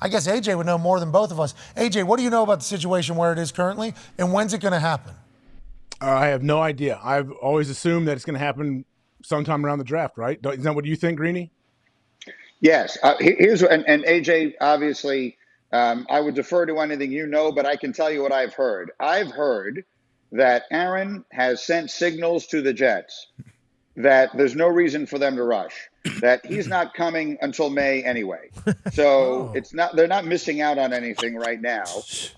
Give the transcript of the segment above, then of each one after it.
I guess AJ would know more than both of us. AJ, what do you know about the situation where it is currently, and when's it going to happen? I have no idea. I've always assumed that it's going to happen sometime around the draft, right? Isn't that what you think, Greeny? Yes. Here's and AJ, obviously, I would defer to anything you know, but I can tell you what I've heard. I've heard that Aaron has sent signals to the Jets that there's no reason for them to rush, that he's not coming until May anyway. So they're not missing out on anything right now.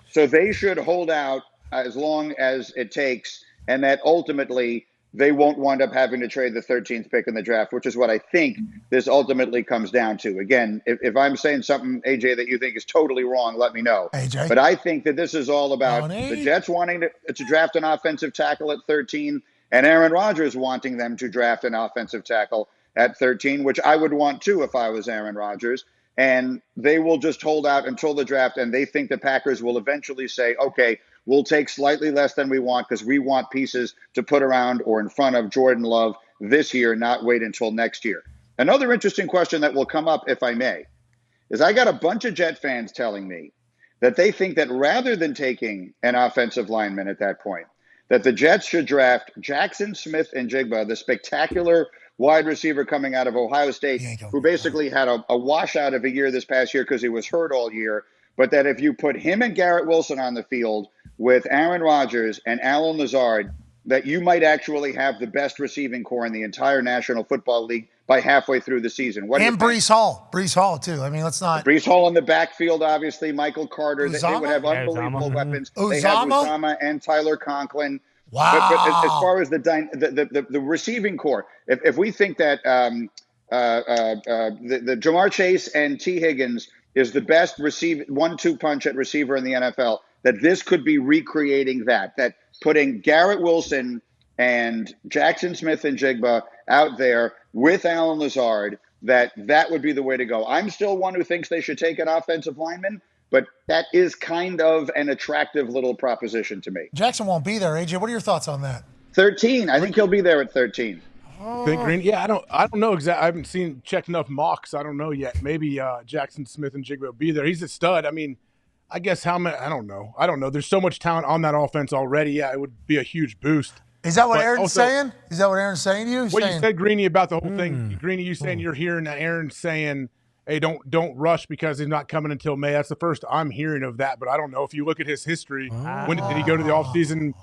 So they should hold out as long as it takes, and that ultimately they won't wind up having to trade the 13th pick in the draft, which is what I think this ultimately comes down to. Again, if I'm saying something, AJ, that you think is totally wrong, let me know. AJ? But I think that this is all about the Jets wanting to draft an offensive tackle at 13, and Aaron Rodgers wanting them to draft an offensive tackle at 13, which I would want too if I was Aaron Rodgers. And they will just hold out until the draft, and they think the Packers will eventually say, okay, we'll take slightly less than we want because we want pieces to put around or in front of Jordan Love this year, not wait until next year. Another interesting question that will come up, if I may, is I got a bunch of Jet fans telling me that they think that rather than taking an offensive lineman at that point, that the Jets should draft Jackson Smith-Njigba, the spectacular wide receiver coming out of Ohio State, who basically had a washout of a year this past year because he was hurt all year. But that if you put him and Garrett Wilson on the field with Aaron Rodgers and Allen Lazard, that you might actually have the best receiving core in the entire National Football League by halfway through the season. And Breece Hall, too. I mean, let's not. Breece Hall in the backfield, obviously. Michael Carter. They would have unbelievable weapons. They have Uzama and Tyler Conklin. Wow. But as far as the receiving core, if we think that the Jamar Chase and T. Higgins is the best 1-2 punch at receiver in the NFL, that this could be recreating that putting Garrett Wilson and Jackson Smith-Njigba out there with Allen Lazard, that would be the way to go. I'm still one who thinks they should take an offensive lineman, but that is kind of an attractive little proposition to me. Jackson won't be there, AJ. What are your thoughts on that? 13. I think he'll be there at 13. Think Green? Yeah, I don't know exactly. I haven't checked enough mocks. I don't know yet. Maybe Jackson Smith-Njigba will be there. He's a stud. I mean, I guess how many? I don't know. There's so much talent on that offense already. Yeah, it would be a huge boost. Is that what Aaron's saying? Is that what Aaron's saying to you? What you said, Greeny, about the whole thing. Greeny, you saying you're hearing Aaron saying, hey, don't rush because he's not coming until May. That's the first I'm hearing of that, but I don't know. If you look at his history, when did he go to the offseason?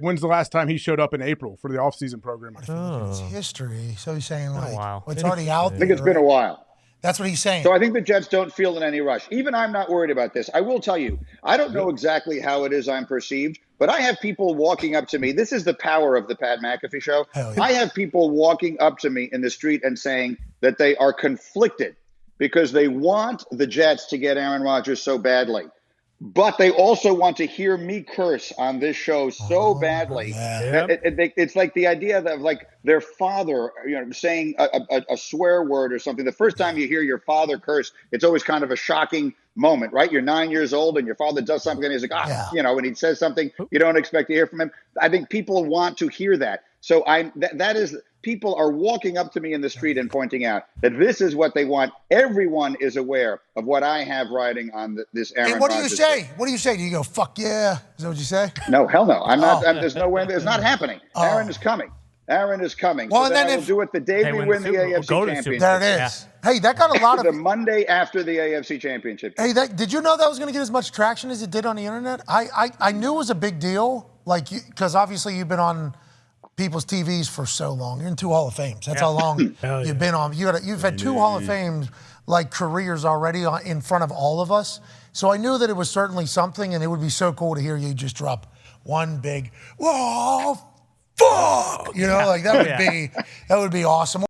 When's the last time he showed up in April for the offseason program? It's history. So he's saying, it's already out there. I think it's been a while. That's what he's saying. So I think the Jets don't feel in any rush. Even I'm not worried about this. I will tell you, I don't know exactly how it is I'm perceived, but I have people walking up to me. This is the power of the Pat McAfee Show. Hell yeah. I have people walking up to me in the street and saying that they are conflicted because they want the Jets to get Aaron Rodgers so badly. But they also want to hear me curse on this show so badly. Yeah. It's like the idea of like their father, saying a swear word or something. The first time you hear your father curse, it's always kind of a shocking moment, right? You're 9 years old and your father does something and he's like, and he says something you don't expect to hear from him. I think people want to hear that. So that is, people are walking up to me in the street and pointing out that this is what they want. Everyone is aware of what I have riding on this Aaron Rodgers. And what do you say? What do you say? Do you go, fuck yeah? Is that what you say? No, hell no. I'm not. There's no way. It's not happening. Aaron is coming. Aaron is coming. Well, so and then we'll do it the day we win the AFC Championship. There it is. Yeah. Hey, that got a lot of... The Monday after the AFC Championship. Hey, did you know that was going to get as much traction as it did on the internet? I knew it was a big deal, because obviously you've been on people's TVs for so long. You're in 2 Hall of Fames. That's how long you've been on. You've had 2 Hall of Fames careers already in front of all of us. So I knew that it was certainly something, and it would be so cool to hear you just drop one big, whoa, fuck! That would be awesome.